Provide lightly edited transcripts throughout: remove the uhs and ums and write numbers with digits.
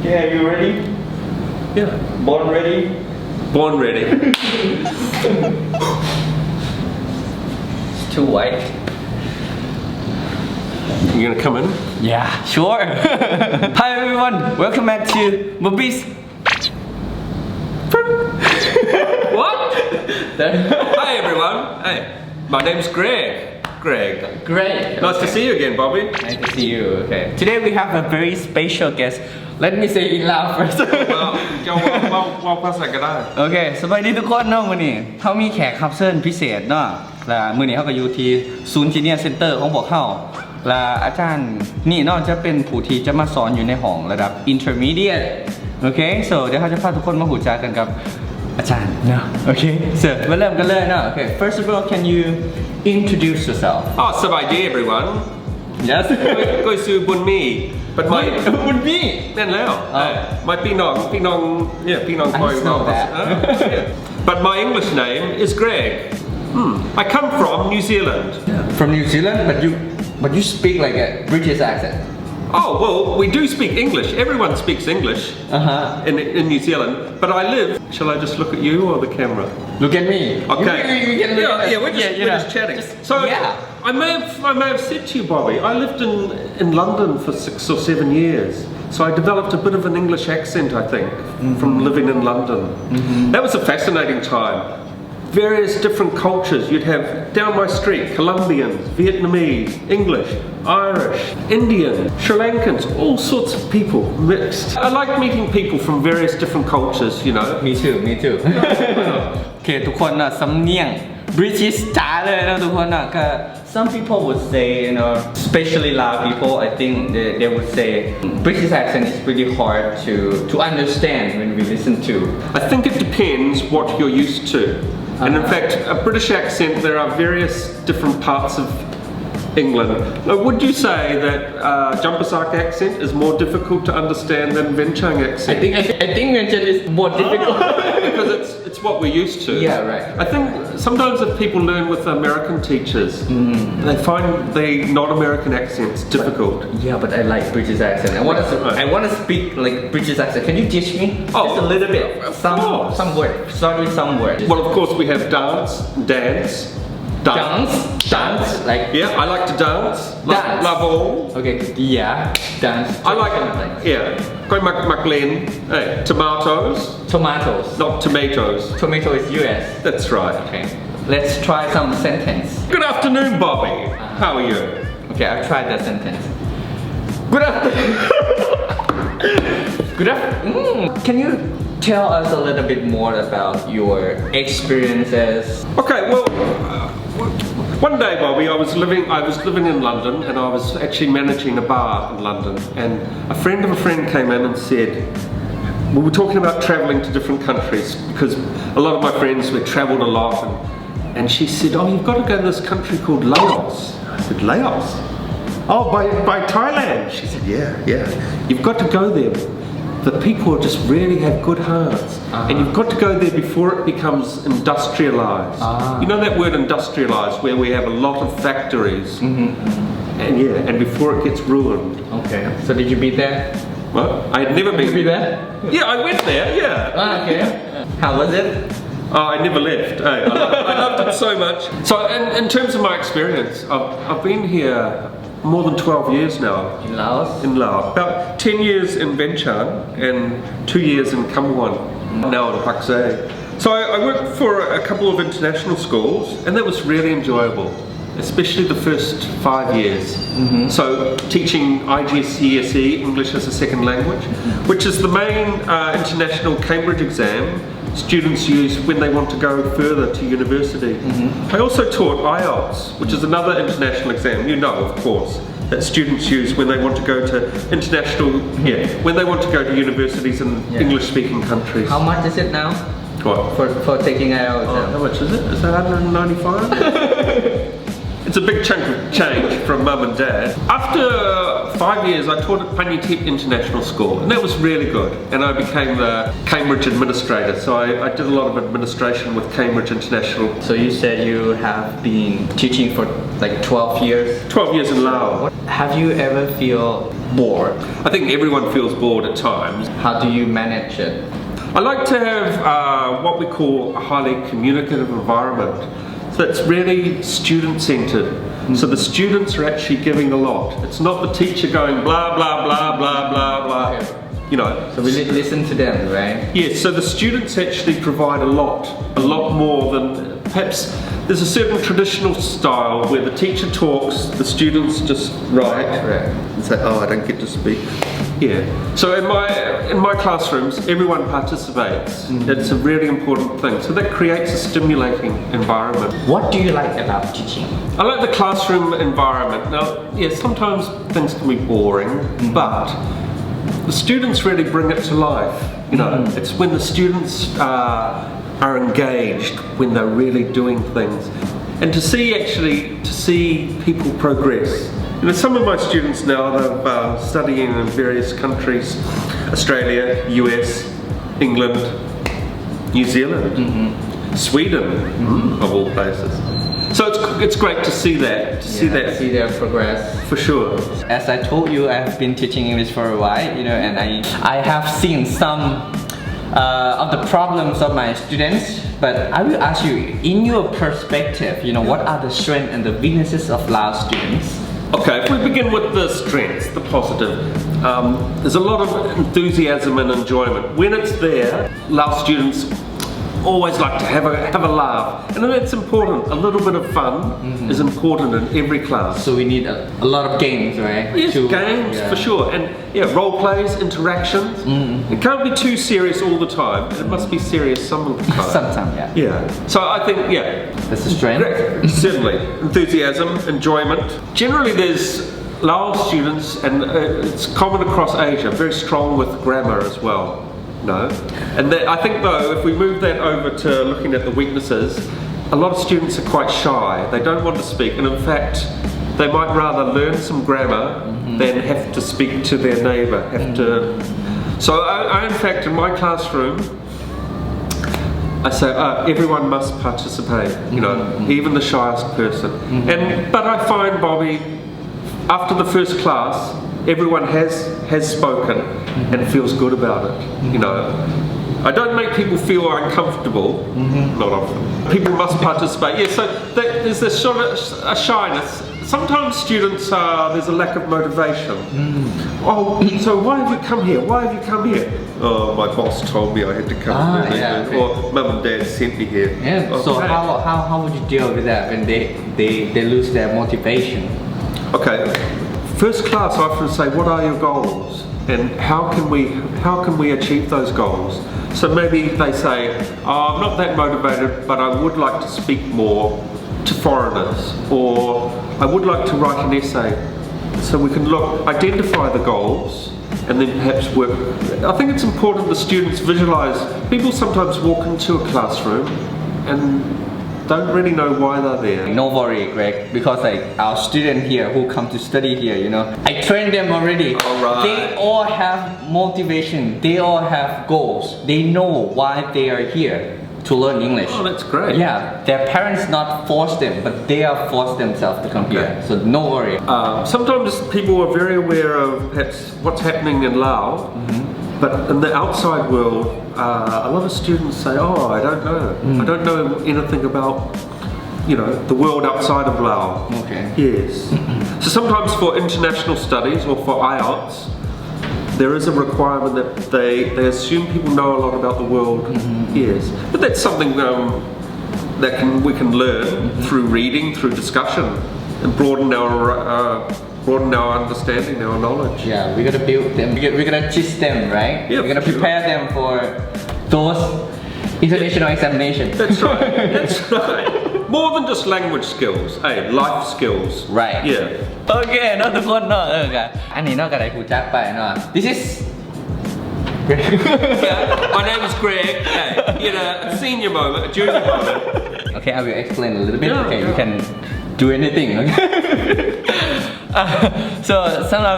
Yeah, you ready? Yeah. Born ready? Born ready. It's too white. You gonna come in? Yeah, sure. Hi everyone, welcome back to Bobbi's. What? Hi everyone. Hey, my name's Greg. Great. Nice to see you again, Bobbi. Nice to see you. Okay. Today we have a very special guest. Let me say it loud first. ว่าภาษาก็ได้ โอเคสบายดีทุกคนเนาะมื้อนี้เฮามีแขกรับเชิญพิเศษเนาะและมื้อนี้เฮาก็อยู่ที่ศูนย์ Genius Center ของพวกเฮาและอาจารย์นี่เนาะจะเป็นผู้ที่จะมาสอนอยู่ในห้องระดับ intermediate โอเค so เดี๋ยวเฮาจะพาทุกคนมารู้จักกันกับอาจารย์เนาะโอเค so มาเริ่มกันเลยเนาะโอเค first of all can you introduce yourself Oh, sabay everyone. yes ก็ซื้อบุญมี but my บุญมี นั่นแล้ว my พี่น้องคอย know that. But my English name is Greg. I come from New Zealand. From New Zealand but you speak like a British accent Oh, well, we do speak English. Everyone speaks English in New Zealand. But I live... Shall I just look at you or the camera? Look at me. Okay. You can look at we're just chatting. So, yeah. I may have said to you, Bobbi, I lived in London for 6 or 7 years. So I developed a bit of an English accent, I think, from living in London. That was a fascinating time. Various different cultures. You'd have down my street Colombians, Vietnamese, English, Irish, Indian, Sri Lankans, all sorts of people mixed. I like meeting people from various different cultures, you know. Me too โอเคทุกคนน่ะสำเนียง British จ๋าเลยนะทุกคนน่ะก็ some people would say you know especially loud people I think they would say British accent is pretty hard to understand when we listen to I think it depends what you're used to. And in fact, a British accent, there are various different parts of England. Now, would you say that Jampasark accent is more difficult to understand than Venchang accent? I think Venchang is more difficult because it's what we're used to. Yeah, right. I think sometimes if people learn with American teachers, they find the non-American accents difficult. But I like British accent. I want to speak like British accent. Can you teach me? Just a little bit. Some word. Start with some word. Well, of course, we have dance. Dance. Like I like to dance. Love all. Okay. Yeah. Dance. I like Quite McLean. Hey, tomatoes. Not tomatoes. Tomato is US. That's right. Okay. Let's try some sentence. Good afternoon, Bobbi. How are you? Okay, I'll try that sentence. Good afternoon. Can you tell us a little bit more about your experiences? Okay, well, one day, Bobbi, I was living in London, and I was actually managing a bar in London, and a friend of a friend came in and said, we were talking about travelling to different countries because a lot of my friends had travelled a lot, and she said, oh, you've got to go to this country called Laos. I said, Laos? Oh, by Thailand? She said, yeah. You've got to go there. The people just really have good hearts. And you've got to go there before it becomes industrialized. You know that word industrialized, where we have a lot of factories. And before it gets ruined. Okay. So did you be there? What? I had never been. Did you be there? Yeah, I went there, Okay. How was it? I never left. Hey, I loved it so much. So in terms of my experience, I've been here more than 12 years now. In Laos? In Laos. About 10 years in Vientiane and 2 years in Khamwan, now in Pakse. So I worked for a couple of international schools, and that was really enjoyable, especially the first 5 years. So teaching IGCSE, English as a second language, which is the main international Cambridge exam students use when they want to go further to university. I also taught IELTS, which is another international exam, you know, of course, that students use when they want to go to international, when they want to go to universities in English-speaking countries. How much is it now? What? For taking IELTS? How much is it? Is it 195? It's a big chunk of change from mum and dad. After 5 years, I taught at Panyatip International School, and that was really good. And I became the Cambridge administrator, so I did a lot of administration with Cambridge International. So you said you have been teaching for like 12 years? 12 years in Laos. Have you ever feel bored? I think everyone feels bored at times. How do you manage it? I like to have what we call a highly communicative environment. So it's really student-centered. So the students are actually giving a lot. It's not the teacher going blah, blah, blah, blah, blah, blah. Okay. You know. So we listen to them, right? Yes, so the students actually provide a lot more than perhaps there's a certain traditional style where the teacher talks, the students just write and say, oh, I don't get to speak. Yeah. So in my classrooms, everyone participates. It's a really important thing. So that creates a stimulating environment. What do you like about teaching? I like the classroom environment. Now, yeah, sometimes things can be boring, but the students really bring it to life. You know, it's when the students are engaged, when they're really doing things, and to see people progress. You know, some of my students now, they're studying in various countries: Australia, US, England, New Zealand, Sweden, of all places. So it's great to see that, see their progress. For sure. As I told you, I have been teaching English for a while, you know, and I have seen some of the problems of my students. But I will ask you, in your perspective, you know, what are the strengths and the weaknesses of Lao students? Okay, if we begin with the strengths, the positive, there's a lot of enthusiasm and enjoyment. When it's there, Lao students always like to have a laugh, and it's important. A little bit of fun is important in every class. So we need a lot of games, right? Yes, games for sure, and role plays, interactions. It can't be too serious all the time, and it must be serious some of the time. Sometimes, Yeah. So I think, that's a strength. Certainly, enthusiasm, enjoyment. Generally, there's Lao students, and it's common across Asia, very strong with grammar as well. No, and I think though, if we move that over to looking at the weaknesses, a lot of students are quite shy. They don't want to speak, and in fact, they might rather learn some grammar than have to speak to their neighbour. So I in fact, in my classroom, I say everyone must participate. You know, even the shyest person. But I find, Bobby, after the first class, everyone has spoken and feels good about it. You know, I don't make people feel uncomfortable. Not often. People must participate. Yeah, so there's this sort of a shyness. Sometimes students, there's a lack of motivation. Oh, so why have you come here? Why have you come here? Oh, my boss told me I had to come here. Or mum and dad sent me here. Yeah. Okay. So how would you deal with that when they lose their motivation? Okay. First class, I often say, what are your goals? And how can we achieve those goals? So maybe they say, oh, I'm not that motivated, but I would like to speak more to foreigners, or I would like to write an essay. So we can identify the goals, and then perhaps work. I think it's important the students visualize. People sometimes walk into a classroom and don't really know why they're there. No worry, Greg, because like our student here who come to study here, you know, I trained them already. Alright. They all have motivation. They all have goals. They know why they are here to learn English. Oh, that's great. Yeah, their parents not force them, but they are forced themselves to come here. So no worry. Sometimes people are very aware of perhaps what's happening in Lao. But in the outside world, a lot of students say, oh, I don't know. I don't know anything about, you know, the world outside of Lao. Okay. Yes. So sometimes for international studies or for IELTS, there is a requirement that they assume people know a lot about the world. Yes. But that's something that we can learn through reading, through discussion, and broaden our understanding, our knowledge. Yeah, we're gonna build them. We're gonna teach them, right? Yeah, we're gonna prepare them for those international examinations. That's right. That's right. More than just language skills, life skills. Right. Yeah. Okay, เนาะทุกคนเนาะอันนี้เนาะก็ได้พูดจักไปเนาะ This is My name is Greg. You know, a senior moment, a junior moment. Okay, I will explain a little bit. Okay, you can do anything. So สำหรับ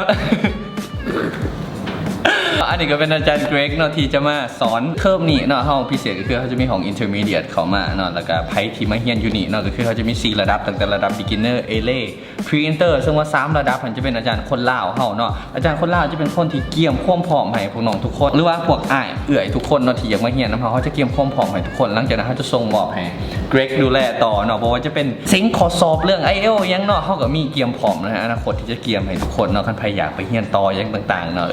อันนี้ก็เป็นอาจารย์เกรกเนาะที่จะมาสอนเพิ่มนี่เนาะห้องพิเศษก็คือเขาจะมีของ intermediate เข้ามาเนาะแล้วก็ไพ่ที่มาเรียนอยู่นี่เนาะก็คือเขาจะมี4ระดับตั้งแต่ระดับ beginner A level pre-inter ซึ่งว่า3ระดับมันจะเป็นอาจารย์คนลาวเฮาเนาะอาจารย์คนลาวจะเป็นคนที่เกี่ยมความพร้อมให้พวกน้องทุกคนหรือว่าพวกอ้ายเอื้อยทุกคนเนาะที่อยากมาเรียนนำเขาจะเกี่ยมความพร้อมให้ทุกคนหลังจากนั้นเขาจะส่งมอบให้เกรกดูแลต่อเนาะเพราะว่าจะเป็นสิ่งข้อสอบเรื่อง IELTS ยังเนาะเขาก็มีเกี่ยมพร้อมนะฮะอนาคตที่จะเกี่ยมให้ทุกคนเนาะคันใครอยากไปเรียนต่อยังต่างๆเนาะ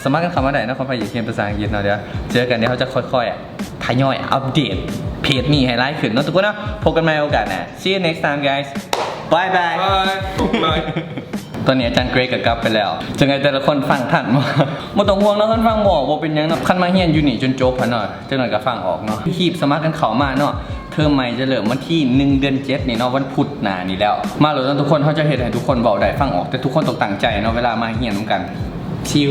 สามารถกันคำว่าไหนนะคนใครอยากเรียนภาษาอังกฤษเนาะเดี๋ยวเจอกันเดี๋ยวเขาจะค่อยๆทยอยอัปเดตเพจนี้ให้ไลฟ์ขึ้นเนาะทุกคนเนาะพบกันใหม่โอกาสหน้า See you next time guys bye bye Bye. ตอนนี้อาจารย์เกรกก็กลับไปแล้วจังไงแต่ละคนฟังทันบ่ต้องห่วงเนาะคันฟังบ่บ่เป็นหยังเนาะคันมาเรียนอยู่นี่จนจบหั่นเนาะจังหน่อยก็ฟังออกเนาะคีบสมัครกันเข้ามาเนาะเทอมใหม่จะเริ่มวันที่1 เดือน 7นี่เนาะวันพุธหน้านี่แล้วมาเลยทุกคนเขาจะเฮ็ดให้ทุกคนเว้าได้ฟังออกแต่ทุกคนต้องตั้งใจเนาะเวลามาเรียนนำกันชิล